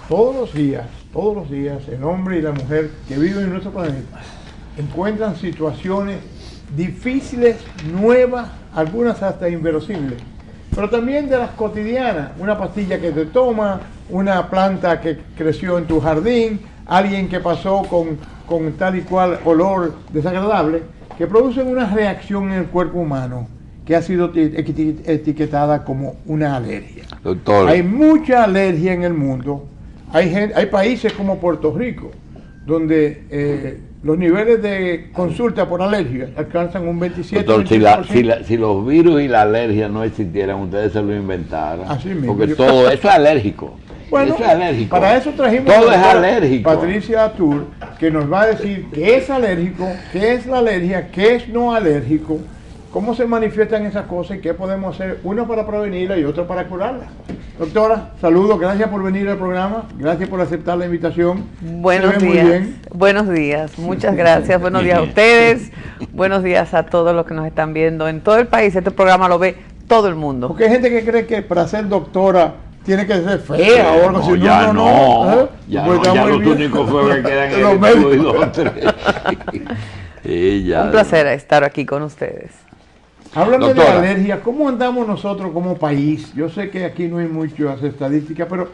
todos los días, el hombre y la mujer que viven en nuestro planeta encuentran situaciones difíciles, nuevas, algunas hasta inverosímiles, pero también de las cotidianas, una pastilla que te toma, una planta que creció en tu jardín, alguien que pasó con tal y cual olor desagradable, que producen una reacción en el cuerpo humano que ha sido etiquetada como una alergia. Doctor. Hay mucha alergia en el mundo. Hay países como Puerto Rico, donde los niveles de consulta por alergia alcanzan un 27%. Doctor, si los virus y la alergia no existieran, ustedes se lo inventaran. Así mismo. Porque todo eso es alérgico. Bueno, eso es alérgico. Para eso trajimos todo a es alérgico. Patricia Atur, que nos va a decir qué es alérgico, qué es la alergia, qué es no alérgico, cómo se manifiestan esas cosas y qué podemos hacer, uno para prevenirla y otro para curarla. Doctora, saludos, gracias por venir al programa, gracias por aceptar la invitación. Buenos días, muchas gracias, buenos días a ustedes, buenos días a todos los que nos están viendo en todo el país. Este programa lo ve todo el mundo. Porque hay gente que cree que para ser doctora tiene que ser fea o algo así. Ya no. Ya los únicos feos que quedan en el estudio. Un placer estar aquí con ustedes. Háblame de alergia, ¿cómo andamos nosotros como país? Yo sé que aquí no hay muchas estadísticas, pero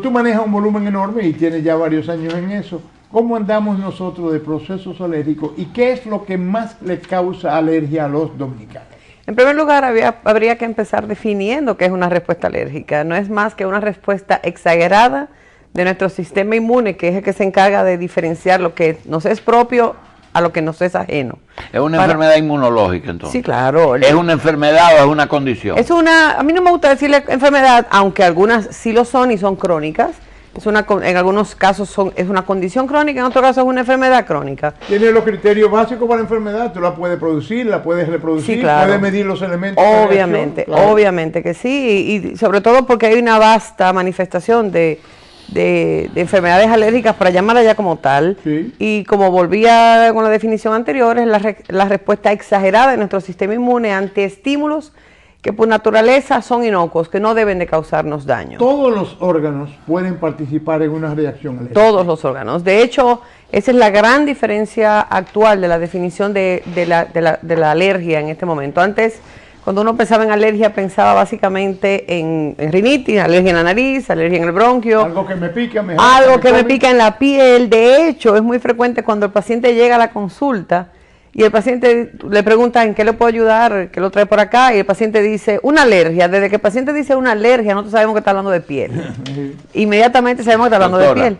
tú manejas un volumen enorme y tienes ya varios años en eso. ¿Cómo andamos nosotros de procesos alérgicos y qué es lo que más le causa alergia a los dominicanos? En primer lugar, habría que empezar definiendo qué es una respuesta alérgica. No es más que una respuesta exagerada de nuestro sistema inmune, que es el que se encarga de diferenciar lo que nos es propio a lo que nos es ajeno. ¿Es una enfermedad inmunológica entonces? Sí, claro. ¿Es una enfermedad o es una condición? A mí no me gusta decirle enfermedad, aunque algunas sí lo son y son crónicas. En algunos casos es una condición crónica, en otros casos es una enfermedad crónica. Tiene los criterios básicos para la enfermedad, tú la puedes producir, la puedes reproducir, sí, claro. Puedes medir los elementos. Obviamente, claro. Obviamente que sí, y sobre todo porque hay una vasta manifestación de enfermedades alérgicas, para llamarla ya como tal, sí. Y como volvía con la definición anterior, es la respuesta exagerada de nuestro sistema inmune ante estímulos que por naturaleza son inocuos, que no deben de causarnos daño. Todos los órganos pueden participar en una reacción alérgica. Todos los órganos. De hecho, esa es la gran diferencia actual de la definición de la alergia en este momento. Antes, cuando uno pensaba en alergia, pensaba básicamente en rinitis, alergia en la nariz, alergia en el bronquio. Algo que me pica, me pica en la piel. De hecho, es muy frecuente cuando el paciente llega a la consulta y el paciente le pregunta en qué le puedo ayudar, qué lo trae por acá, y el paciente dice una alergia. Desde que el paciente dice una alergia, nosotros sabemos que está hablando de piel. Inmediatamente sabemos que está hablando Doctora,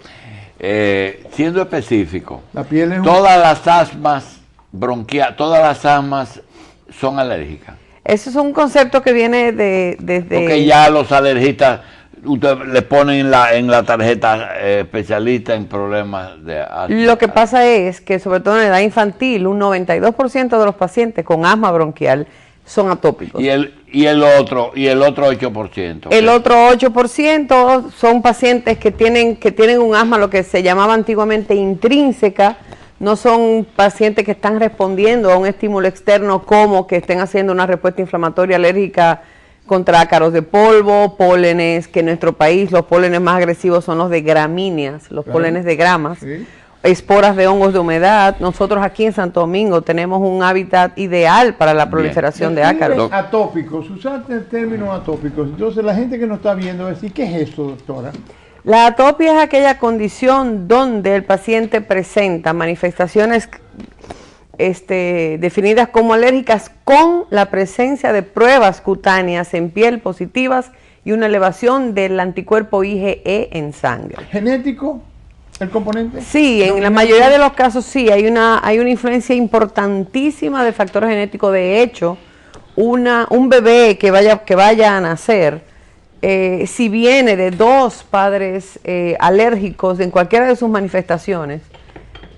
de piel. Siendo específico, la piel es todas las asmas bronquiales, todas las asmas son alérgicas. Eso es un concepto que viene desde... Porque ya los alergistas, usted le ponen en la tarjeta especialista en problemas de asma. Lo que pasa es que, sobre todo en la edad infantil, un 92% de los pacientes con asma bronquial son atópicos. Y el otro 8%. El otro 8% son pacientes que tienen un asma, lo que se llamaba antiguamente intrínseca. No son pacientes que están respondiendo a un estímulo externo, como que estén haciendo una respuesta inflamatoria alérgica contra ácaros de polvo, pólenes, que en nuestro país los pólenes más agresivos son los de gramíneas, los pólenes de gramas, sí. Esporas de hongos de humedad. Nosotros aquí en Santo Domingo tenemos un hábitat ideal para la proliferación de ácaros. Atópicos, usaste el término atópicos. Entonces la gente que nos está viendo va a decir, ¿qué es esto, doctora? La atopia es aquella condición donde el paciente presenta manifestaciones definidas como alérgicas con la presencia de pruebas cutáneas en piel positivas y una elevación del anticuerpo IgE en sangre. ¿Genético el componente? Sí, en la mayoría de los casos sí, hay una influencia importantísima del factor genético. De hecho, un bebé que vaya a nacer, si viene de dos padres alérgicos en cualquiera de sus manifestaciones,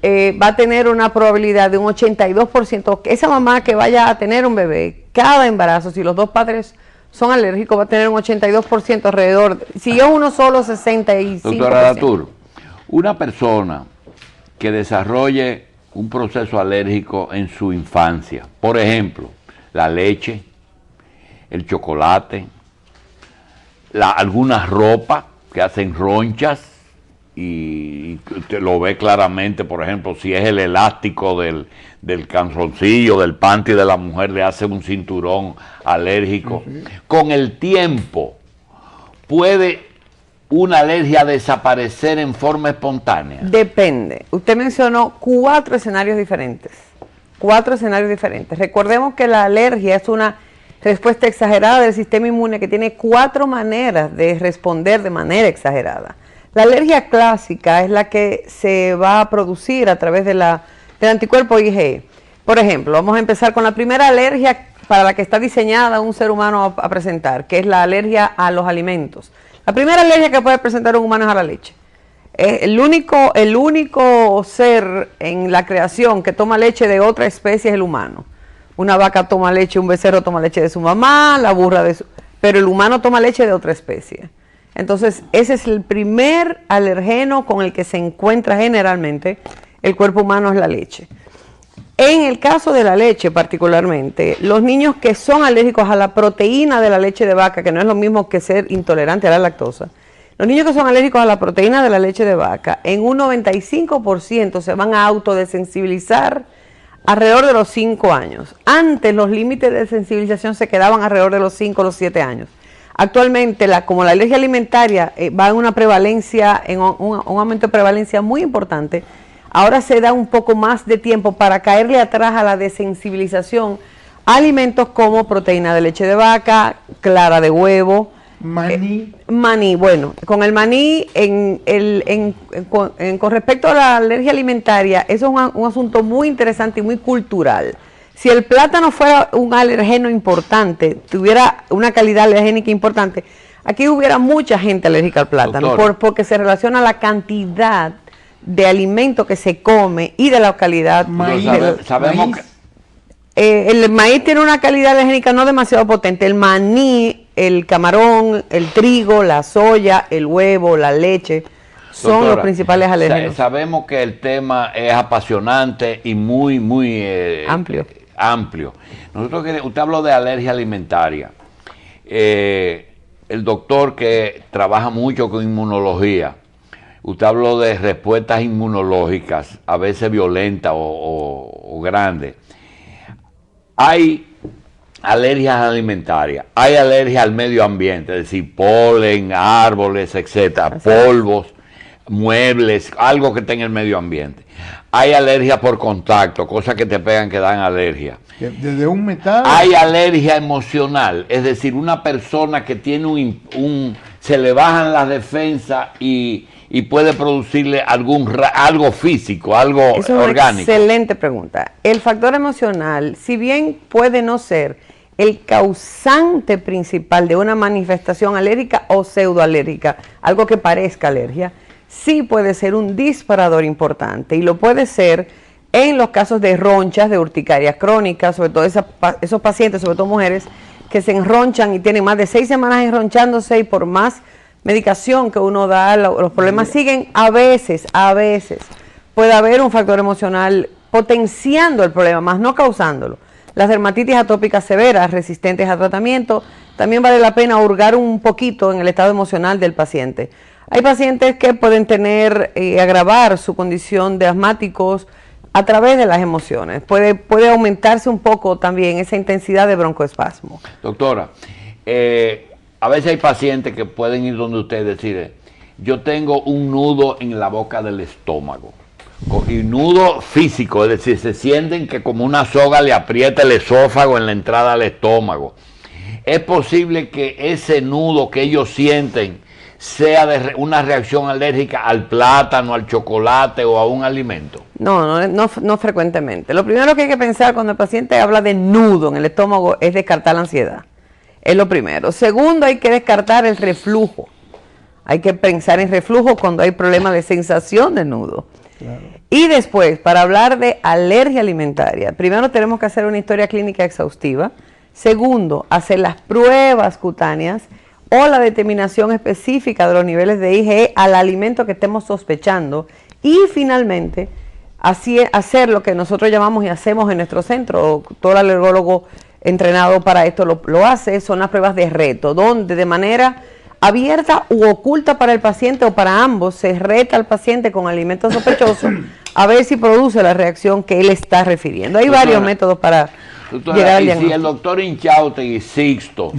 va a tener una probabilidad de un 82%. Esa mamá que vaya a tener un bebé, cada embarazo, si los dos padres son alérgicos, va a tener un 82% alrededor. Si yo uno solo, 65%. Doctora Atur, una persona que desarrolle un proceso alérgico en su infancia, por ejemplo, la leche, el chocolate, algunas ropas que hacen ronchas, y usted lo ve claramente, por ejemplo, si es el elástico del calzoncillo, del panty de la mujer, le hace un cinturón alérgico. Con el tiempo, ¿puede una alergia desaparecer en forma espontánea? Depende. Usted mencionó 4 escenarios diferentes. 4 escenarios diferentes. Recordemos que la alergia es una respuesta exagerada del sistema inmune que tiene 4 maneras de responder de manera exagerada. La alergia clásica es la que se va a producir a través del anticuerpo IgE. Por ejemplo, vamos a empezar con la primera alergia para la que está diseñada un ser humano a presentar, que es la alergia a los alimentos. La primera alergia que puede presentar un humano es a la leche. El único ser en la creación que toma leche de otra especie es el humano. Una vaca toma leche, un becerro toma leche de su mamá, la burra de su... Pero el humano toma leche de otra especie. Entonces, ese es el primer alergeno con el que se encuentra generalmente el cuerpo humano, es la leche. En el caso de la leche particularmente, los niños que son alérgicos a la proteína de la leche de vaca, que no es lo mismo que ser intolerante a la lactosa, los niños que son alérgicos a la proteína de la leche de vaca, en un 95% se van a autodesensibilizar alrededor de los 5 años. Antes los límites de sensibilización se quedaban alrededor de los 5 o los 7 años. Actualmente, como la alergia alimentaria va en una prevalencia, en un aumento de prevalencia muy importante, ahora se da un poco más de tiempo para caerle atrás a la desensibilización a alimentos como proteína de leche de vaca, clara de huevo, Maní. Maní. Bueno, con el maní, con respecto a la alergia alimentaria, eso es un asunto muy interesante y muy cultural. Si el plátano fuera un alergeno importante, tuviera una calidad alergénica importante, aquí hubiera mucha gente alérgica al plátano, porque se relaciona la cantidad de alimento que se come y de la calidad. Sabemos que el maíz tiene una calidad alergénica no demasiado potente. El maní, el camarón, el trigo, la soya, el huevo, la leche son los principales alérgenos. Sabemos que el tema es apasionante y muy amplio. Usted habló de alergia alimentaria. El doctor que trabaja mucho con inmunología, usted habló de respuestas inmunológicas, a veces violentas o grandes. Hay alergias alimentarias, hay alergia al medio ambiente, es decir, polen, árboles, etcétera, polvos, muebles, algo que esté en el medio ambiente. Hay alergia por contacto, cosas que te pegan que dan alergia. Desde un metal. Hay alergia emocional, es decir, una persona que tiene se le bajan las defensas y puede producirle algo físico, algo orgánico. Es una excelente pregunta. El factor emocional, si bien puede no ser el causante principal de una manifestación alérgica o pseudoalérgica, algo que parezca alergia, sí puede ser un disparador importante, y lo puede ser en los casos de ronchas, de urticaria crónica, sobre todo esos pacientes, sobre todo mujeres, que se enronchan y tienen más de 6 semanas enronchándose, y por más medicación que uno da, los problemas siguen. A veces puede haber un factor emocional potenciando el problema, más no causándolo. Las dermatitis atópicas severas resistentes a tratamiento, también vale la pena hurgar un poquito en el estado emocional del paciente. Hay pacientes que pueden tener agravar su condición de asmáticos a través de las emociones. Puede aumentarse un poco también esa intensidad de broncoespasmo. Doctora, a veces hay pacientes que pueden ir donde usted y decir, yo tengo un nudo en la boca del estómago, y nudo físico, es decir, se sienten que como una soga le aprieta el esófago en la entrada al estómago. ¿Es posible que ese nudo que ellos sienten sea de una reacción alérgica al plátano, al chocolate o a un alimento? No frecuentemente. Lo primero que hay que pensar cuando el paciente habla de nudo en el estómago es descartar la ansiedad. Es lo primero. Segundo, hay que descartar el reflujo. Hay que pensar en reflujo cuando hay problemas de sensación de nudo. Claro. Y después, para hablar de alergia alimentaria, primero tenemos que hacer una historia clínica exhaustiva. Segundo, hacer las pruebas cutáneas o la determinación específica de los niveles de IgE al alimento que estemos sospechando. Y finalmente, hacer lo que nosotros llamamos y hacemos en nuestro centro, todo el alergólogo entrenado para esto lo hace, son las pruebas de reto, donde de manera abierta u oculta para el paciente o para ambos, se reta al paciente con alimentos sospechosos a ver si produce la reacción que él está refiriendo. Hay varios métodos para llegar al diagnóstico. Si el doctor Inchausti Sixto,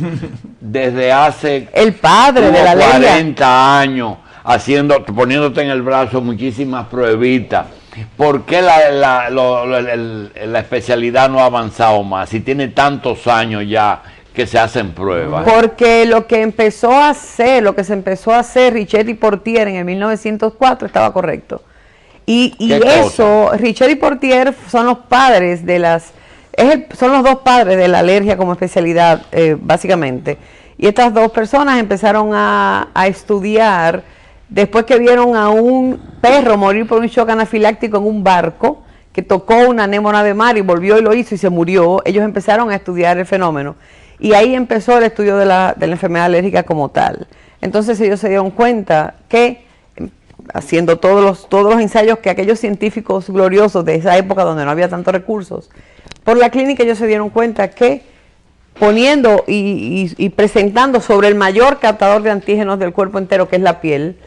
desde hace el padre de la 40 años, poniéndote en el brazo muchísimas pruebitas, ¿por qué la especialidad no ha avanzado más? Si tiene tantos años ya que se hacen pruebas. Porque lo que se empezó a hacer Richet y Portier en el 1904 estaba correcto. Y eso, Richet y Portier son los padres de son los dos padres de la alergia como especialidad, básicamente. Y estas dos personas empezaron a estudiar, después que vieron a un perro morir por un shock anafiláctico en un barco, que tocó una anémona de mar y volvió y lo hizo y se murió, ellos empezaron a estudiar el fenómeno. Y ahí empezó el estudio de la enfermedad alérgica como tal. Entonces ellos se dieron cuenta que, haciendo todos los ensayos que aquellos científicos gloriosos de esa época donde no había tantos recursos, por la clínica ellos se dieron cuenta que poniendo y presentando sobre el mayor captador de antígenos del cuerpo entero, que es la piel,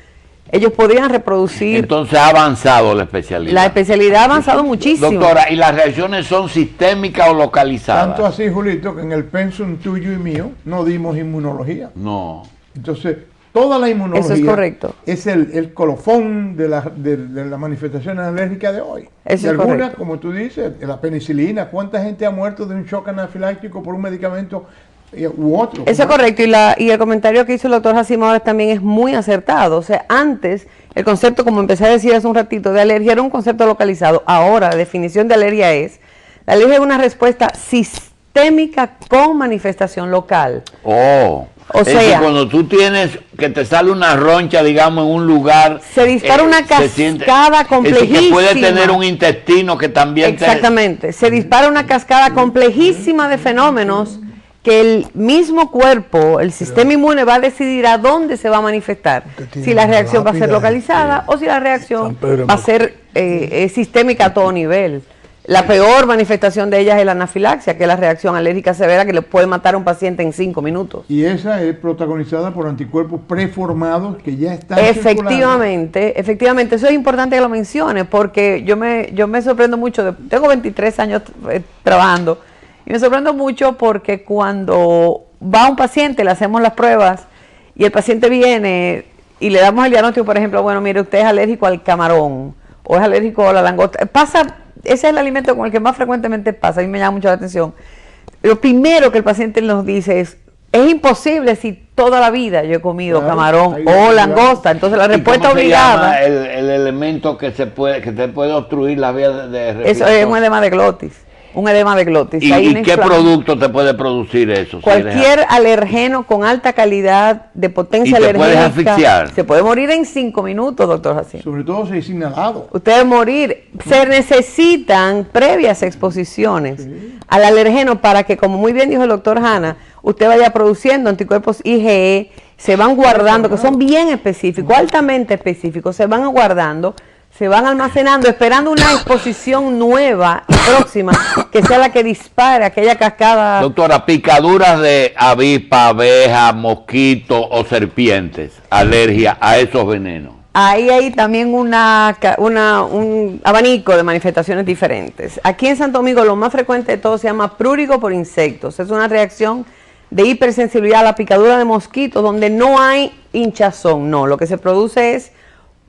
ellos podrían reproducir. Entonces ha avanzado la especialidad. La especialidad ha avanzado muchísimo. Doctora, ¿y las reacciones son sistémicas o localizadas? Tanto así, Julito, que en el pensum tuyo y mío no dimos inmunología. No. Entonces, toda la inmunología eso es correcto. Es el colofón de las manifestaciones alérgicas de hoy. Eso y es algunas, correcto. como tú dices, la penicilina, ¿cuánta gente ha muerto de un shock anafiláctico por un medicamento u otro? Eso es correcto, y el comentario que hizo el doctor Asimov también es muy acertado. O sea, antes el concepto, como empecé a decir hace un ratito, de alergia era un concepto localizado. Ahora la definición de alergia es una respuesta sistémica con manifestación local. O sea, cuando tú tienes que te sale una roncha, digamos, en un lugar, se dispara una cascada complejísima. Que puede tener un intestino que también. Exactamente, se dispara una cascada complejísima de fenómenos que el mismo cuerpo, el sistema inmune, va a decidir a dónde se va a manifestar. Si la reacción va a ser localizada o si la reacción va a ser sistémica a todo nivel. La peor manifestación de ellas es la anafilaxia, que es la reacción alérgica severa que le puede matar a un paciente en 5 minutos. Y esa es protagonizada por anticuerpos preformados que ya están efectivamente, eso es importante que lo mencione, porque yo me sorprendo mucho, tengo 23 años trabajando, y me sorprendo mucho porque cuando va un paciente, le hacemos las pruebas, y el paciente viene y le damos el diagnóstico, por ejemplo, bueno, mire, usted es alérgico al camarón, o es alérgico a la langosta, ese es el alimento con el que más frecuentemente pasa, a mí me llama mucho la atención. Lo primero que el paciente nos dice es imposible si toda la vida yo he comido camarón o langosta. Entonces la respuesta obligada. ¿Cómo se llama el elemento que te puede obstruir la vía de respiración? Eso es un edema de glotis. Un edema de glotis. ¿Y qué producto te puede producir eso? Cualquier alergeno con alta calidad de potencia alérgica. ¿Te puedes asfixiar? Se puede morir en 5 minutos, doctor Jacín. Sobre todo si es inhalado. Ustedes morir. Se necesitan previas exposiciones al alergeno para que, como muy bien dijo el doctor Hanna, usted vaya produciendo anticuerpos IgE, se van guardando, que son bien específicos, altamente específicos, se van guardando, se van almacenando, esperando una exposición nueva y próxima, que sea la que dispare aquella cascada. Doctora, picaduras de avispa, abeja, mosquito o serpientes, alergia a esos venenos. Ahí hay también un abanico de manifestaciones diferentes. Aquí en Santo Domingo lo más frecuente de todo se llama prurigo por insectos. Es una reacción de hipersensibilidad a la picadura de mosquitos donde no hay hinchazón, no, lo que se produce es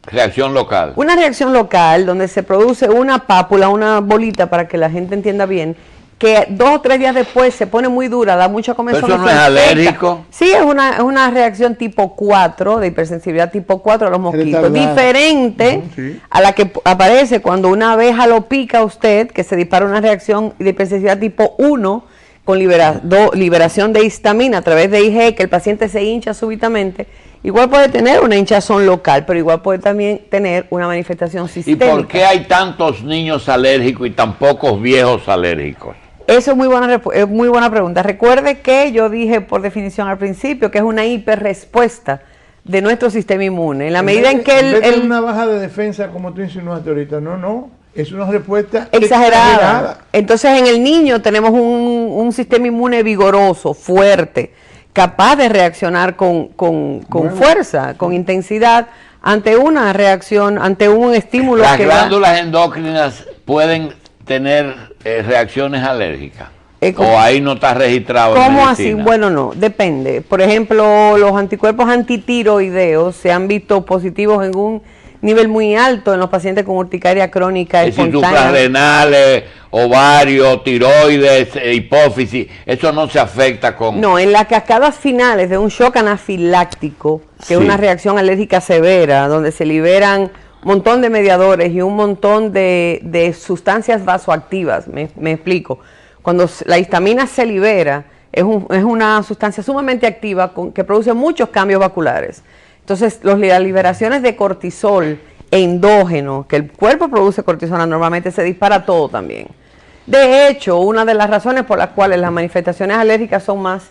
reacción local. Una reacción local donde se produce una pápula, una bolita, para que la gente entienda bien, que 2 o 3 días después se pone muy dura, da mucha comezón. ¿Eso no es alérgico? Sí, es una reacción tipo 4, de hipersensibilidad tipo 4 a los mosquitos, diferente a la que aparece cuando una abeja lo pica a usted, que se dispara una reacción de hipersensibilidad tipo 1, con liberación de histamina a través de IgE, que el paciente se hincha súbitamente. Igual puede tener una hinchazón local, pero igual puede también tener una manifestación sistémica. ¿Y por qué hay tantos niños alérgicos y tan pocos viejos alérgicos? Eso es muy buena pregunta. Recuerde que yo dije por definición al principio que es una hiperrespuesta de nuestro sistema inmune. En la medida en que es una baja de defensa, como tú insinuaste ahorita, es una respuesta exagerada. Entonces en el niño tenemos un sistema inmune vigoroso, fuerte, capaz de reaccionar con fuerza, con intensidad ante una reacción, ante un estímulo. Las glándulas endócrinas pueden tener reacciones alérgicas. ¿O ahí no está registrado? ¿Cómo así? Bueno, no, depende. Por ejemplo, los anticuerpos antitiroideos se han visto positivos en un nivel muy alto en los pacientes con urticaria crónica espontánea. Suprarrenales, ovarios, tiroides, hipófisis, eso no se afecta con... No, en las cascadas finales de un shock anafiláctico, que es una reacción alérgica severa, donde se liberan un montón de mediadores y un montón de sustancias vasoactivas, me explico. Cuando la histamina se libera, es una sustancia sumamente activa que produce muchos cambios vasculares. Entonces, las liberaciones de cortisol endógeno, que el cuerpo produce cortisol normalmente, se dispara todo también. De hecho, una de las razones por las cuales las manifestaciones alérgicas son más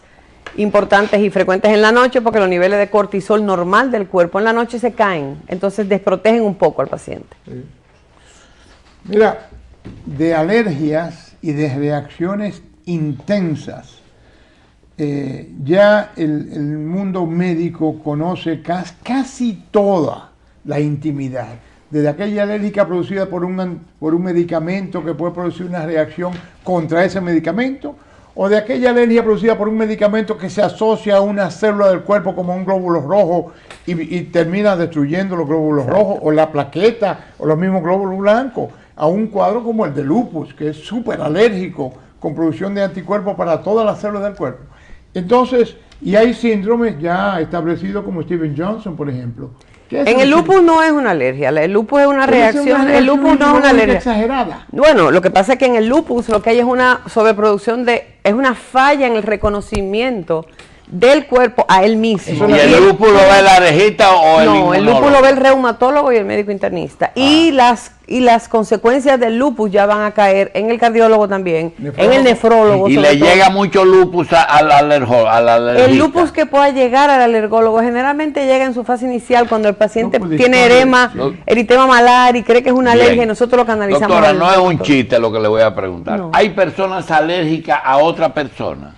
importantes y frecuentes en la noche, porque los niveles de cortisol normal del cuerpo en la noche se caen, entonces desprotegen un poco al paciente. Sí. Mira, de alergias y de reacciones intensas, ya el mundo médico conoce casi toda la intimidad, desde aquella alérgica producida por un medicamento que puede producir una reacción contra ese medicamento, o de aquella alergia producida por un medicamento que se asocia a una célula del cuerpo como un glóbulo rojo y termina destruyendo los glóbulos rojos, o la plaqueta, o los mismos glóbulos blancos, a un cuadro como el de lupus, que es súper alérgico, con producción de anticuerpos para todas las células del cuerpo. Entonces, y hay síndromes ya establecidos como Steven Johnson, por ejemplo. En el lupus no es una alergia, el lupus es una reacción, el lupus no es una alergia exagerada. Bueno, lo que pasa es que en el lupus lo que hay es una sobreproducción es una falla en el reconocimiento del cuerpo a él mismo. ¿Y el lupus lo ve el alergista o el inmunólogo? No, el lupus lo ve el reumatólogo y el médico internista. Y las consecuencias del lupus ya van a caer en el cardiólogo también, en el nefrólogo. Y le llega mucho lupus al alergista. El lupus que pueda llegar al alergólogo generalmente llega en su fase inicial cuando el paciente tiene eritema malar y cree que es una alergia y nosotros lo canalizamos. Doctora, no es un chiste lo que le voy a preguntar. No. ¿Hay personas alérgicas a otra persona?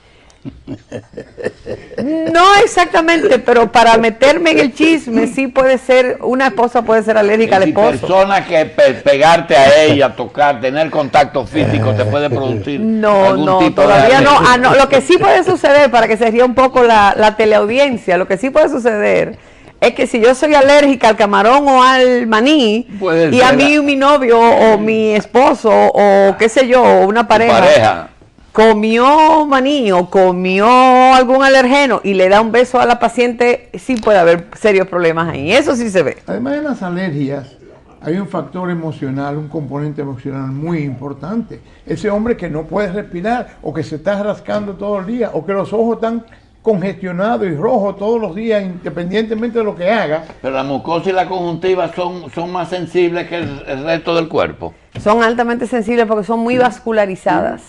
No exactamente, pero para meterme en el chisme, sí puede ser, una esposa puede ser alérgica al esposo. Personas que pegarte a ella, tocar, tener contacto físico te puede producir No, tipo todavía de no. No. Lo que sí puede suceder, para que se ría un poco la teleaudiencia, lo que sí puede suceder es que si yo soy alérgica al camarón o al maní, y a mí mi novio o mi esposo o qué sé yo, o una pareja comió maní o comió algún alergeno y le da un beso a la paciente, sí puede haber serios problemas ahí. Eso sí se ve. Además de las alergias, hay un factor emocional, un componente emocional muy importante. Ese hombre que no puede respirar, o que se está rascando todo el día, o que los ojos están congestionados y rojos todos los días, independientemente de lo que haga. Pero la mucosa y la conjuntiva son más sensibles que el resto del cuerpo. Son altamente sensibles porque son muy vascularizadas.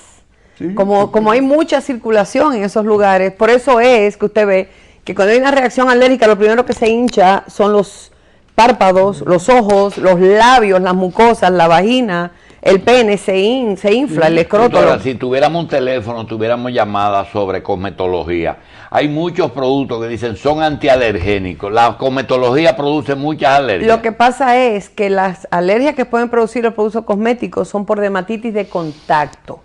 Sí. Como hay mucha circulación en esos lugares, por eso es que usted ve que cuando hay una reacción alérgica, lo primero que se hincha son los párpados, los ojos, los labios, las mucosas, la vagina, el pene se infla, el escroto. Doctora, si tuviéramos un teléfono, tuviéramos llamadas sobre cosmetología. Hay muchos productos que dicen son antialergénicos. La cosmetología produce muchas alergias. Lo que pasa es que las alergias que pueden producir los productos cosméticos son por dermatitis de contacto.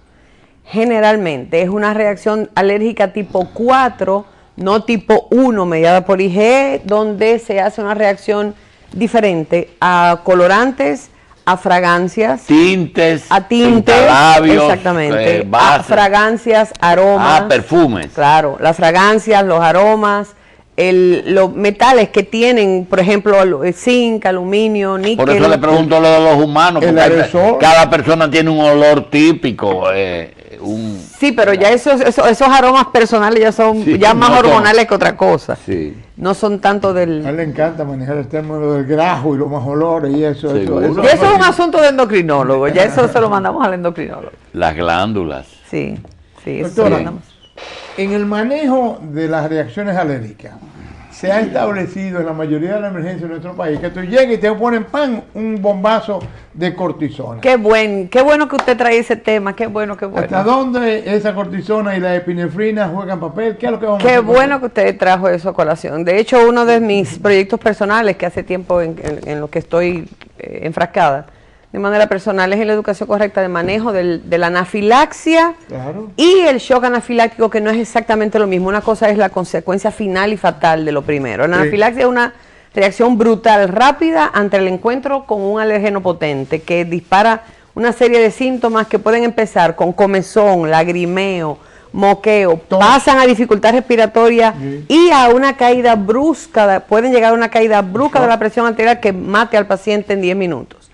Generalmente es una reacción alérgica tipo 4, no tipo 1, mediada por IgE, donde se hace una reacción diferente a colorantes, a fragancias, a tintes, labios, exactamente, a fragancias, aromas, perfumes. Claro, las fragancias, los aromas, los metales que tienen, por ejemplo, el zinc, aluminio, níquel. Por eso le pregunto lo de los humanos, porque cada persona tiene un olor típico. Sí, pero ya esos aromas personales ya son más hormonales que otra cosa. Sí. No son tanto del... A él le encanta manejar el término del grajo y los más olores y eso. Y eso es un asunto de endocrinólogo, ya eso se lo mandamos al endocrinólogo. Las glándulas. Sí, eso Doctora, se lo mandamos. En el manejo de las reacciones alérgicas, se ha establecido en la mayoría de las emergencias de nuestro país que tú llegas y te ponen pan, un bombazo de cortisona. Qué bueno que usted trae ese tema, qué bueno. ¿Hasta dónde esa cortisona y la epinefrina juegan papel? ¿Qué es lo que vamos a Qué hacer? bueno que usted trajo eso a colación. De hecho, uno de mis proyectos personales, que hace tiempo en lo que estoy enfrascada, de manera personal, es en la educación correcta de manejo de la anafilaxia y el shock anafiláctico, que no es exactamente lo mismo. Una cosa es la consecuencia final y fatal de lo primero. La anafilaxia es una reacción brutal, rápida, ante el encuentro con un alérgeno potente que dispara una serie de síntomas que pueden empezar con comezón, lagrimeo, moqueo, pasan a dificultad respiratoria y a una caída brusca, pueden llegar a una caída brusca de la presión arterial que mate al paciente en 10 minutos.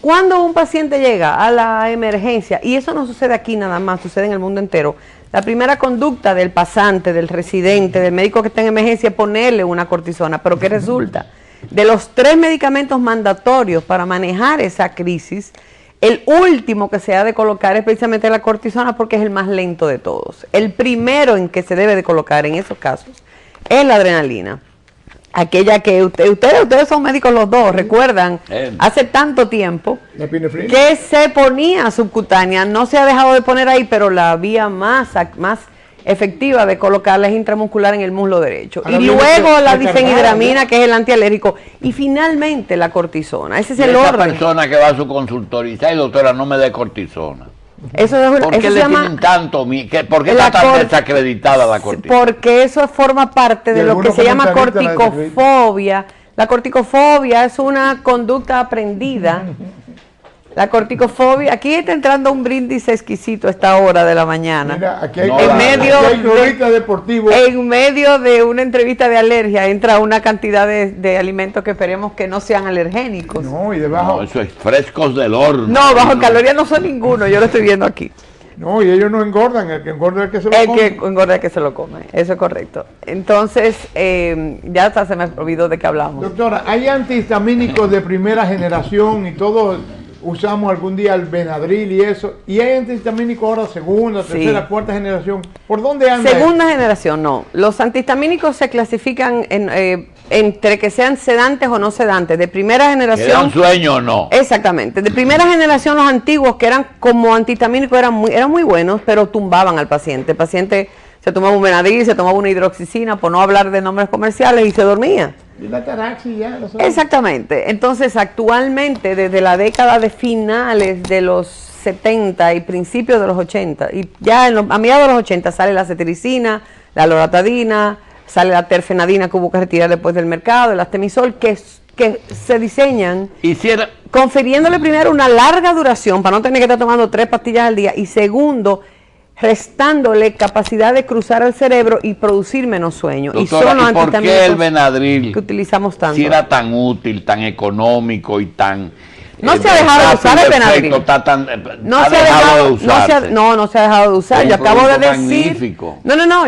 Cuando un paciente llega a la emergencia, y eso no sucede aquí nada más, sucede en el mundo entero, la primera conducta del pasante, del residente, del médico que está en emergencia es ponerle una cortisona. ¿Pero qué resulta? De los 3 medicamentos mandatorios para manejar esa crisis, el último que se ha de colocar es precisamente la cortisona, porque es el más lento de todos. El primero en que se debe de colocar en esos casos es la adrenalina. Aquella que ustedes son médicos los dos, recuerdan, hace tanto tiempo que se ponía subcutánea, no se ha dejado de poner ahí, pero la vía más efectiva de colocarla es intramuscular en el muslo derecho. Y luego la difenhidramina, que es el antialérgico, y finalmente la cortisona. Ese es el orden. Esa persona que va a su consultorio y dice, ay, doctora, no me dé cortisona. ¿Por qué le tienen tanto? ¿Por qué está tan desacreditada la cortisona? Porque eso forma parte de lo que se llama corticofobia. La corticofobia es una conducta aprendida. La corticofobia, aquí está entrando un brindis exquisito a esta hora de la mañana. Mira, aquí hay en medio de una entrevista de alergia entra una cantidad de alimentos que esperemos que no sean alergénicos. No, y debajo. No, eso es frescos del horno. No, bajo calorías no son ninguno, yo lo estoy viendo aquí. No, y ellos no engordan, el que engorda es el que se lo come. El que engorda es el que se lo come, eso es correcto. Entonces, ya hasta se me olvidó de qué hablamos. Doctora, hay antihistamínicos de primera generación y todo. Usamos algún día el Benadryl y eso, y hay antihistamínicos ahora segunda, tercera, cuarta generación. ¿Por dónde anda? Segunda generación, no. Los antihistamínicos se clasifican entre que sean sedantes o no sedantes. De primera generación. ¿Era un sueño o no? Exactamente. De primera generación, los antiguos, que eran como antihistamínicos, eran muy buenos, pero tumbaban al paciente. El paciente se tomaba un Benadryl, se tomaba una hidroxicina, por no hablar de nombres comerciales, y se dormía. Y la Taraxi ya. Exactamente. Entonces, actualmente, desde la década de finales de los 70 y principios de los 80, y ya a mediados de los 80 sale la cetiricina, la loratadina, sale la terfenadina que hubo que retirar después del mercado, el astemisol, que se diseñan confiriéndole primero una larga duración para no tener que estar tomando 3 pastillas al día, y segundo, restándole capacidad de cruzar el cerebro y producir menos sueño. Doctora, ¿y por qué el Benadryl, que utilizamos tanto, si era tan útil, tan económico y tan... No se ha dejado de usar el Benadryl. No se ha dejado de usar. Yo acabo de decir...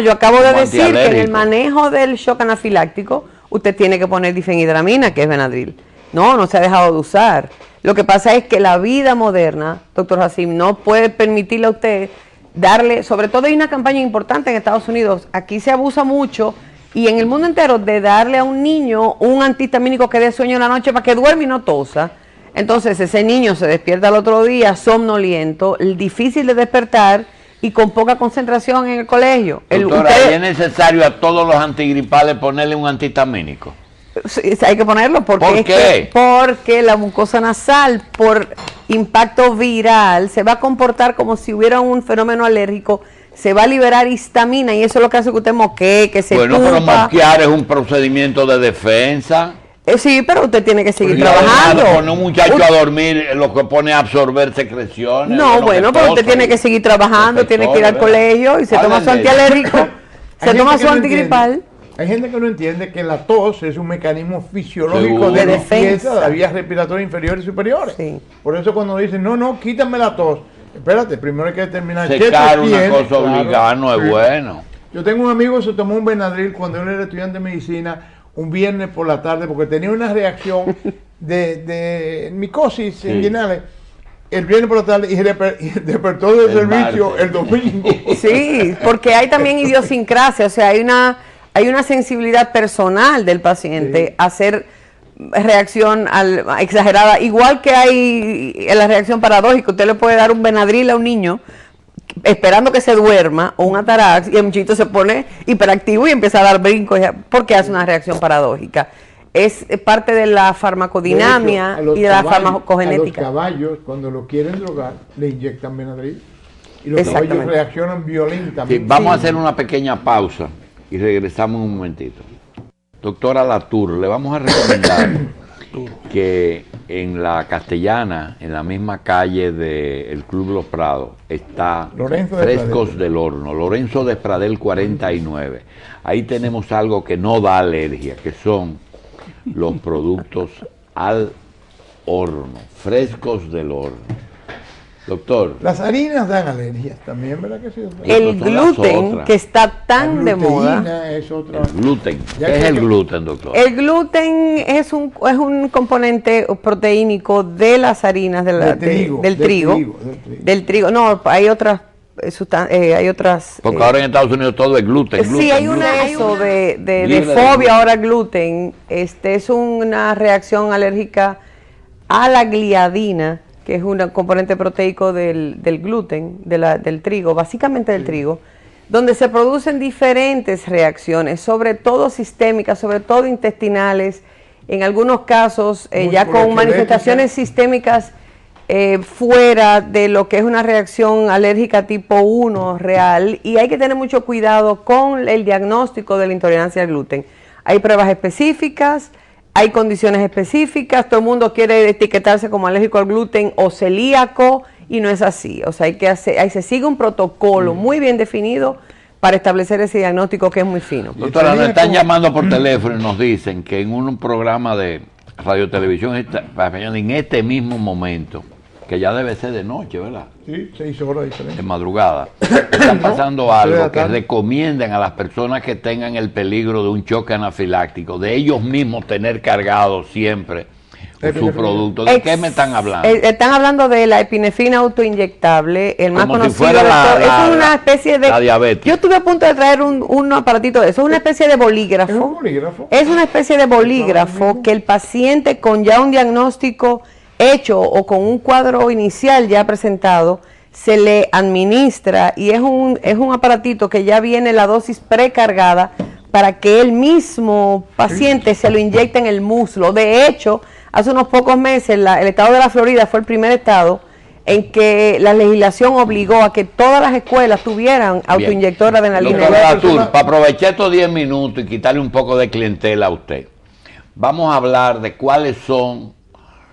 yo acabo de decir que en el manejo del shock anafiláctico usted tiene que poner difenhidramina, que es Benadryl. No se ha dejado de usar. Lo que pasa es que la vida moderna, doctor Hassim, no puede permitirle a usted darle, sobre todo hay una campaña importante en Estados Unidos, aquí se abusa mucho y en el mundo entero, de darle a un niño un antihistamínico que dé sueño en la noche para que duerme y no tosa. Entonces ese niño se despierta al otro día somnoliento, difícil de despertar y con poca concentración en el colegio. Doctora, ¿es necesario a todos los antigripales ponerle un antihistamínico? Sí, hay que ponerlo porque ¿Por qué? Porque la mucosa nasal, por impacto viral, se va a comportar como si hubiera un fenómeno alérgico, se va a liberar histamina y eso es lo que hace que usted moquee, que se Bueno, pero mosquear es un procedimiento de defensa. Sí, pero usted tiene que seguir trabajando. Poner un muchacho a dormir, lo que pone a absorber secreciones. No, bueno, pero usted tiene que seguir trabajando, tiene que ir al colegio y se toma su antialérgico, se toma su antigripal. Hay gente que no entiende que la tos es un mecanismo fisiológico de defensa de las vías respiratorias inferiores y superiores. Sí. Por eso cuando dicen, no, quítame la tos. Espérate, primero hay que determinar qué secar una cosa obligada no es bueno. Yo tengo un amigo que se tomó un Benadryl cuando él era estudiante de medicina un viernes por la tarde porque tenía una reacción de micosis inguinales el viernes por la tarde y despertó del servicio el domingo. Sí, porque hay también idiosincrasia, o sea, hay una sensibilidad personal del paciente a hacer reacción exagerada, igual que hay en la reacción paradójica. Usted le puede dar un Benadryl a un niño esperando que se duerma, o un Atarax, y el muchachito se pone hiperactivo y empieza a dar brincos porque hace una reacción paradójica. Es parte de la farmacodinamia de hecho, y de la farmacogenética. A los caballos, cuando lo quieren drogar, le inyectan Benadryl y los caballos reaccionan violentamente. Sí, vamos a hacer una pequeña pausa y regresamos un momentito. Doctora Latour, le vamos a recomendar que en la Castellana, en la misma calle del Club Los Prados, está Frescos del Horno, Lorenzo de Pradel 49. Ahí tenemos algo que no da alergia, que son los productos al horno, frescos del horno. Doctor. Las harinas dan alergias también, ¿verdad que sí? El gluten, que está tan de moda. Es otra. El gluten. ¿Qué es el gluten, doctor? El gluten es un componente proteínico de las harinas del trigo. No, hay otras porque ahora en Estados Unidos todo es gluten. Sí, hay un eso de fobia ahora al gluten. Es una reacción alérgica a la gliadina, que es un componente proteico del gluten, del trigo, básicamente del trigo, donde se producen diferentes reacciones, sobre todo sistémicas, sobre todo intestinales, en algunos casos ya con manifestaciones sistémicas fuera de lo que es una reacción alérgica tipo 1 real, y hay que tener mucho cuidado con el diagnóstico de la intolerancia al gluten. Hay pruebas específicas, hay condiciones específicas, todo el mundo quiere etiquetarse como alérgico al gluten o celíaco, y no es así. O sea, ahí se sigue un protocolo muy bien definido para establecer ese diagnóstico, que es muy fino. Doctora, nos están llamando por teléfono y nos dicen que en un programa de radio televisión en este mismo momento, que ya debe ser de noche, ¿verdad? Sí, 6 horas diferentes. De madrugada. Está pasando algo que recomiendan a las personas que tengan el peligro de un choque anafiláctico, de ellos mismos tener cargado siempre su producto. ¿De qué me están hablando? Están hablando de la epinefrina autoinyectable, el más conocido. Si fuera es una especie de... La diabetes. Yo estuve a punto de traer un aparatito de eso. Es una especie de bolígrafo. ¿Es un bolígrafo? Es una especie de bolígrafo que el paciente con ya un diagnóstico hecho o con un cuadro inicial ya presentado, se le administra, y es un aparatito que ya viene la dosis precargada para que el mismo paciente se lo inyecte en el muslo. De hecho, hace unos pocos meses el estado de la Florida fue el primer estado en que la legislación obligó a que todas las escuelas tuvieran autoinyectora de adrenalina. Doctora Latour, para aprovechar estos 10 minutos y quitarle un poco de clientela a usted, vamos a hablar de cuáles son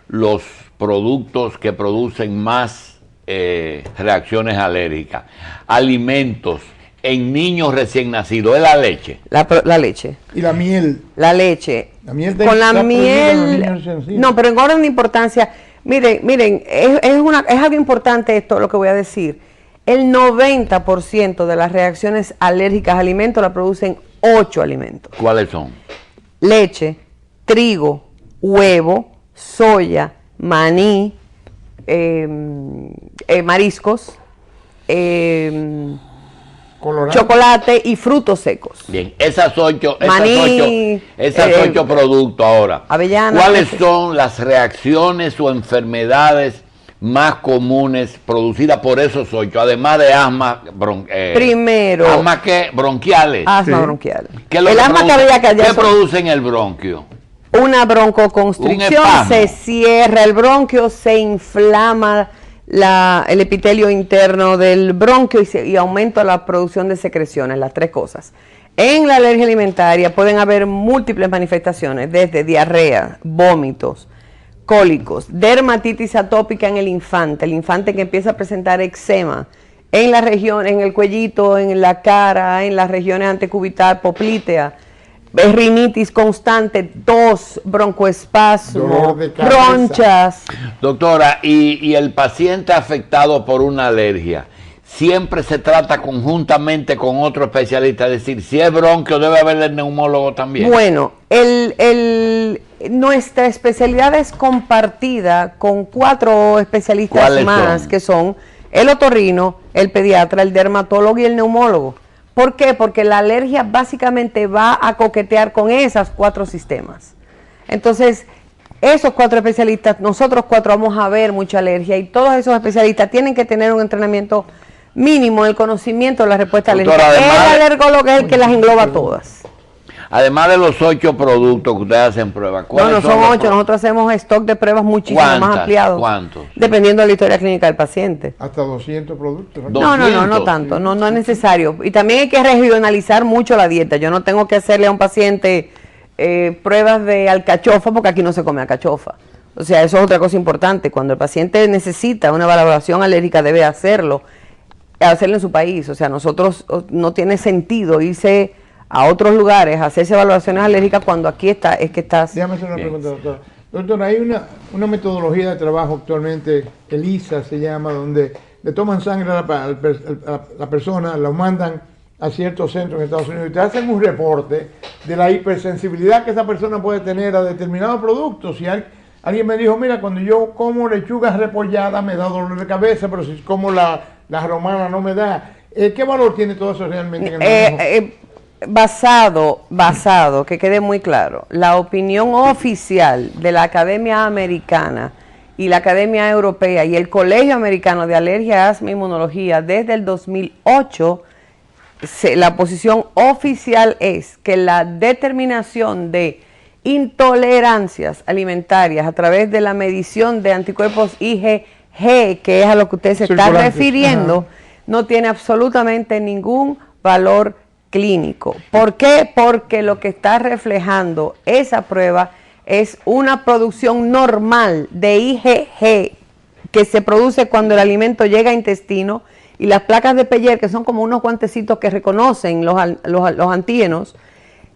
los productos que producen más reacciones alérgicas. Alimentos en niños recién nacidos, es la leche. La leche. Y la miel. La leche. La miel con la miel. No, pero en orden de importancia, miren, es algo importante esto, lo que voy a decir. El 90% de las reacciones alérgicas a alimentos la producen 8 alimentos. ¿Cuáles son? Leche, trigo, huevo, soya, maní, mariscos, chocolate y frutos secos. Bien, esas 8 maní, productos ahora. Avellanas. ¿Cuáles son las reacciones o enfermedades más comunes producidas por esos 8, además de asma? Primero, asma bronquiales. Asma bronquial. ¿Qué produce en el bronquio? Una broncoconstricción, se cierra el bronquio, se inflama el epitelio interno del bronquio y aumenta la producción de secreciones, las 3 cosas. En la alergia alimentaria pueden haber múltiples manifestaciones, desde diarrea, vómitos, cólicos, dermatitis atópica en el infante que empieza a presentar eczema en la región, en el cuellito, en la cara, en las regiones antecubital, poplitea, rinitis constante, tos, broncoespasmo, bronchas. Doctora, y el paciente afectado por una alergia, ¿siempre se trata conjuntamente con otro especialista? Es decir, si es bronquio, debe haber el neumólogo también. Bueno, nuestra especialidad es compartida con 4 especialistas más, que son el otorrino, el pediatra, el dermatólogo y el neumólogo. ¿Por qué? Porque la alergia básicamente va a coquetear con esos 4 sistemas. Entonces, esos 4 especialistas, nosotros 4 vamos a ver mucha alergia y todos esos especialistas tienen que tener un entrenamiento mínimo en el conocimiento de la respuesta Doctora, alérgica. El alergólogo es el que las engloba todas. Además de los 8 productos que ustedes hacen pruebas, No, no son 8, nosotros hacemos stock de pruebas muchísimo más ampliado. ¿Cuántos? Dependiendo de la historia clínica del paciente. Hasta 200 productos. No tanto, no es necesario. Y también hay que regionalizar mucho la dieta. Yo no tengo que hacerle a un paciente pruebas de alcachofa porque aquí no se come alcachofa. O sea, eso es otra cosa importante. Cuando el paciente necesita una valoración alérgica debe hacerlo en su país. O sea, nosotros no tiene sentido irse a otros lugares a hacerse evaluaciones alérgicas cuando aquí está, es que estás... Déjame hacer una pregunta, doctor. Doctor, hay una metodología de trabajo actualmente, ELISA se llama, donde le toman sangre a la persona, la mandan a ciertos centros en Estados Unidos y te hacen un reporte de la hipersensibilidad que esa persona puede tener a determinados productos. Y alguien me dijo, mira, cuando yo como lechugas repolladas me da dolor de cabeza, pero si como la romana no me da. ¿Qué valor tiene todo eso realmente en el manejo? Basado, que quede muy claro, la opinión oficial de la Academia Americana y la Academia Europea y el Colegio Americano de Alergia, Asma e Inmunología desde el 2008, la posición oficial es que la determinación de intolerancias alimentarias a través de la medición de anticuerpos IgG, que es a lo que usted se está refiriendo, no tiene absolutamente ningún valor clínico. ¿Por qué? Porque lo que está reflejando esa prueba es una producción normal de IgG que se produce cuando el alimento llega a intestino, y las placas de Peyer, que son como unos guantecitos que reconocen los antígenos,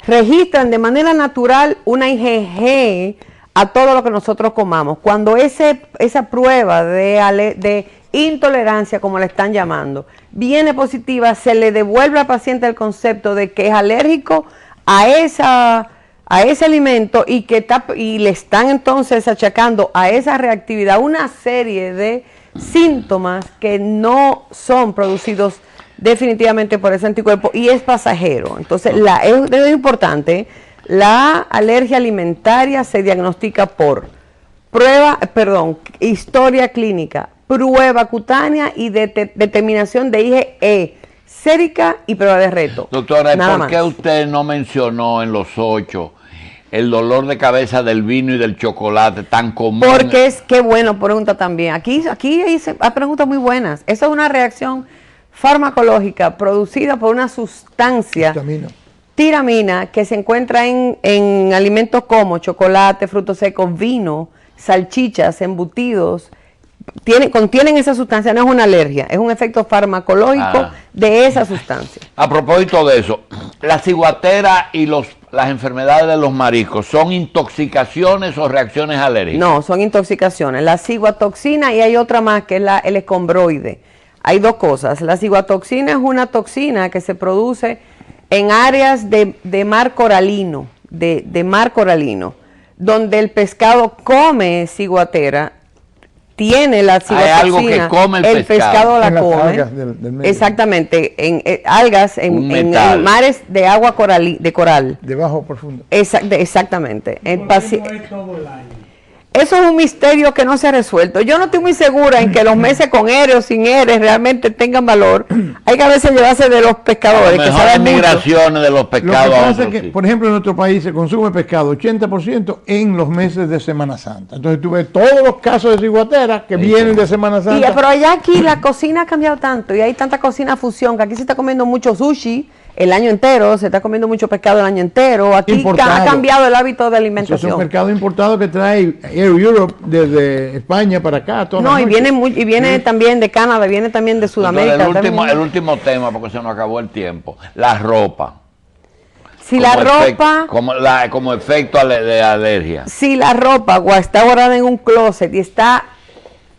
registran de manera natural una IgG a todo lo que nosotros comamos. Cuando esa prueba de intolerancia, como le están llamando, viene positiva, se le devuelve al paciente el concepto de que es alérgico a ese alimento y le están entonces achacando a esa reactividad una serie de síntomas que no son producidos definitivamente por ese anticuerpo y es pasajero. Entonces, es importante, la alergia alimentaria se diagnostica por historia clínica, prueba cutánea y determinación de IgE sérica y prueba de reto. Doctora, ¿por qué usted no mencionó en los 8 el dolor de cabeza del vino y del chocolate tan común? Porque qué bueno, pregunta también. Aquí hay preguntas muy buenas. Eso es una reacción farmacológica producida por una sustancia, tiramina, que se encuentra en alimentos como chocolate, frutos secos, vino, salchichas, embutidos. Contienen esa sustancia, no es una alergia, es un efecto farmacológico de esa sustancia. A propósito de eso, la ciguatera y las enfermedades de los mariscos, ¿son intoxicaciones o reacciones alérgicas? No, son intoxicaciones. La ciguatoxina y hay otra más que es el escombroide. Hay dos cosas. La ciguatoxina es una toxina que se produce en áreas de mar coralino, de mar coralino, donde el pescado come ciguatera. Tiene la ciguatoxina, hay algo que come el pescado la come. Algas del medio. Exactamente, algas en mares de agua de coral. De bajo profundo. Exactamente. No es todo el año. Eso es un misterio que no se ha resuelto. Yo no estoy muy segura en que los meses con ERE o sin ERE realmente tengan valor. Hay que a veces llevarse de los pescadores. A lo mejor migraciones de los pescados. Lo que pasa es que, por ejemplo, en nuestro país se consume pescado 80% en los meses de Semana Santa. Entonces tú ves todos los casos de ciguatera que vienen de Semana Santa. Pero allá aquí la cocina ha cambiado tanto y hay tanta cocina fusión que aquí se está comiendo mucho sushi el año entero, se está comiendo mucho pescado el año entero. Aquí ha cambiado el hábito de alimentación. Es un mercado importado que trae Air Europe desde España para acá. Y viene también de Canadá, viene también de Sudamérica. El último tema, porque se nos acabó el tiempo. La ropa. Si la ropa... Como efecto de alergia. Si la ropa está guardada en un closet y está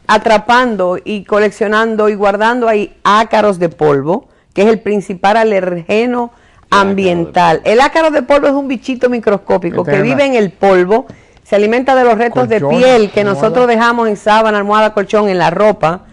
atrapando y coleccionando y guardando ahí ácaros de polvo, que es el principal alergeno ambiental. El ácaro de polvo es un bichito microscópico que vive en el polvo, se alimenta de los restos de piel que nosotros dejamos en sábana, almohada, colchón, en la ropa.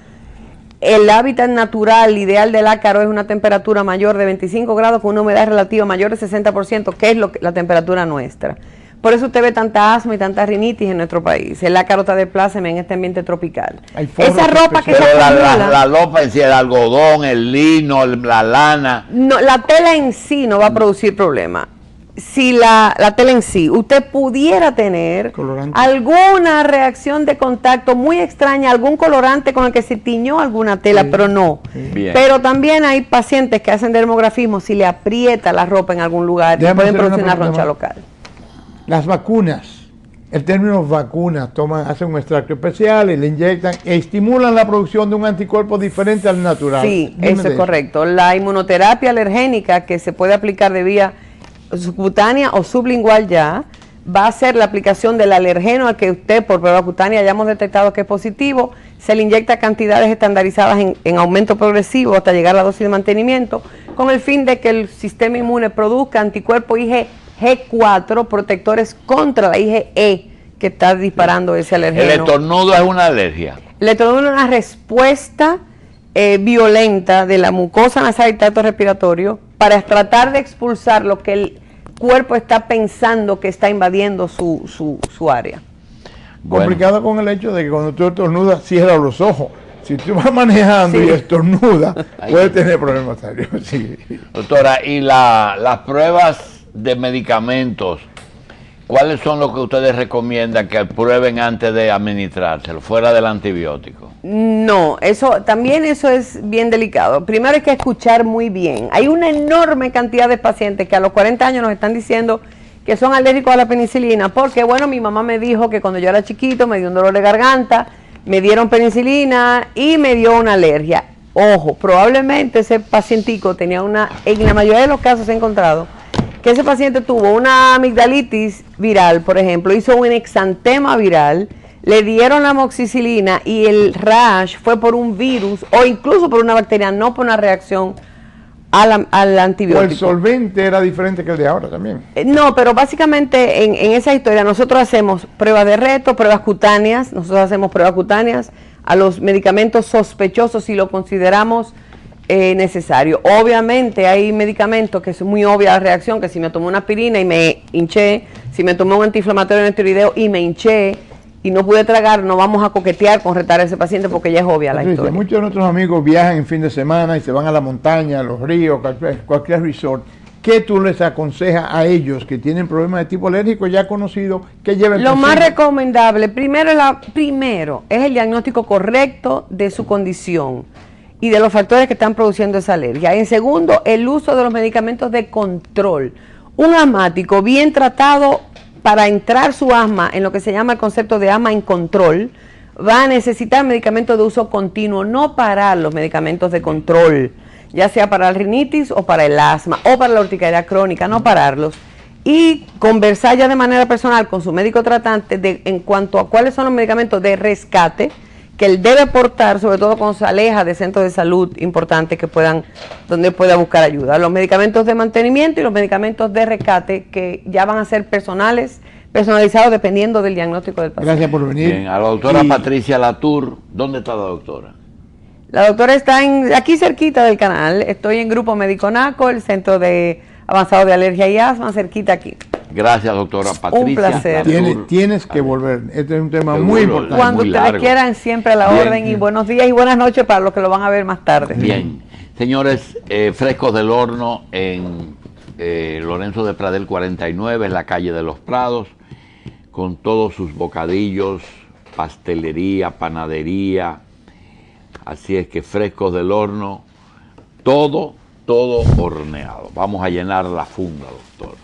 el hábitat natural ideal del ácaro es una temperatura mayor de 25 grados con una humedad relativa mayor de 60%, que es la temperatura nuestra. Por eso usted ve tanta asma y tanta rinitis en nuestro país. El ácaro está de pláceme en este ambiente tropical. Esa ropa que se Pero acumula, la ropa en sí, el algodón, el lino, la lana. no, la tela en sí no va a producir problema. Si la tela en sí, usted pudiera tener Colorante. alguna reacción de contacto muy extraña, algún colorante con el que se tiñó alguna tela, pero no. Bien. Pero también hay pacientes que hacen dermografismo, si le aprieta la ropa en algún lugar, y Déjame pueden hacer una producir una pregunta roncha más. local. Las vacunas, el término vacuna, hacen un extracto especial y le inyectan e estimulan la producción de un anticuerpo diferente al natural. Sí, Dime eso de es correcto. La inmunoterapia alergénica que se puede aplicar de vía subcutánea o sublingual ya, va a ser la aplicación del alergeno al que usted por prueba cutánea hayamos detectado que es positivo, se le inyecta cantidades estandarizadas en aumento progresivo hasta llegar a la dosis de mantenimiento, con el fin de que el sistema inmune produzca anticuerpos IgG4 protectores contra la IgE que está disparando ese alergeno. El estornudo es una alergia. El estornudo es una respuesta violenta de la mucosa nasal y tracto respiratorio para tratar de expulsar lo que el cuerpo está pensando que está invadiendo su área. Bueno. Complicado con el hecho de que cuando tú estornudas, cierra los ojos. Si tú vas manejando Sí. y estornudas, Ahí. puedes tener problemas serios. Sí. Doctora, y las pruebas de medicamentos, ¿cuáles son los que ustedes recomiendan que prueben antes de administrárselo, fuera del antibiótico? No, eso es bien delicado. Primero hay que escuchar muy bien. Hay una enorme cantidad de pacientes que a los 40 años nos están diciendo que son alérgicos a la penicilina, porque bueno, mi mamá me dijo que cuando yo era chiquito me dio un dolor de garganta, me dieron penicilina y me dio una alergia. Ojo, probablemente ese pacientico tenía en la mayoría de los casos he encontrado que ese paciente tuvo una amigdalitis viral, por ejemplo, hizo un exantema viral, le dieron la amoxicilina y el rash fue por un virus o incluso por una bacteria, no por una reacción al O el antibiótico. solvente era diferente que el de ahora también. No, pero básicamente en esa historia nosotros hacemos pruebas de reto, pruebas cutáneas, a los medicamentos sospechosos si lo consideramos necesario. Obviamente hay medicamentos que es muy obvia la reacción, que si me tomé una aspirina y me hinché, si me tomé un antiinflamatorio en esteroideo y me hinché y no pude tragar, no vamos a coquetear con retar a ese paciente porque ya es obvia la Patricia, historia. muchos de nuestros amigos viajan en fin de semana y se van a la montaña, a los ríos, cualquier resort. ¿Qué tú les aconsejas a ellos que tienen problemas de tipo alérgico ya conocido que lleven? Lo más consigo? recomendable, primero es el diagnóstico correcto de su condición y de los factores que están produciendo esa alergia. En segundo, el uso de los medicamentos de control. Un asmático bien tratado para entrar su asma en lo que se llama el concepto de asma en control, va a necesitar medicamentos de uso continuo, no parar los medicamentos de control, ya sea para la rinitis o para el asma o para la urticaria crónica, no pararlos. Y conversar ya de manera personal con su médico tratante en cuanto a cuáles son los medicamentos de rescate que él debe portar, sobre todo cuando se aleja de centros de salud importantes donde pueda buscar ayuda. Los medicamentos de mantenimiento y los medicamentos de rescate que ya van a ser personalizados dependiendo del diagnóstico del paciente. Gracias por venir. Bien, a la doctora Y- Patricia Latour, ¿dónde está la doctora? La doctora está aquí cerquita del canal. Estoy en Grupo Médico NACO, el Centro de Avanzado de Alergia y Asma, cerquita aquí. Gracias, doctora Patricia placer. Latour. Tienes que volver. Este es un tema Seguro. muy importante. Cuando muy ustedes largo. quieran, siempre a la Bien. orden. Y buenos días y buenas noches para los que lo van a ver más tarde. Bien, señores, Frescos del Horno en Lorenzo de Pradel 49, en la calle de los Prados, con todos sus bocadillos, pastelería, panadería. Así es que Frescos del Horno, todo horneado. Vamos a llenar la funda, doctor.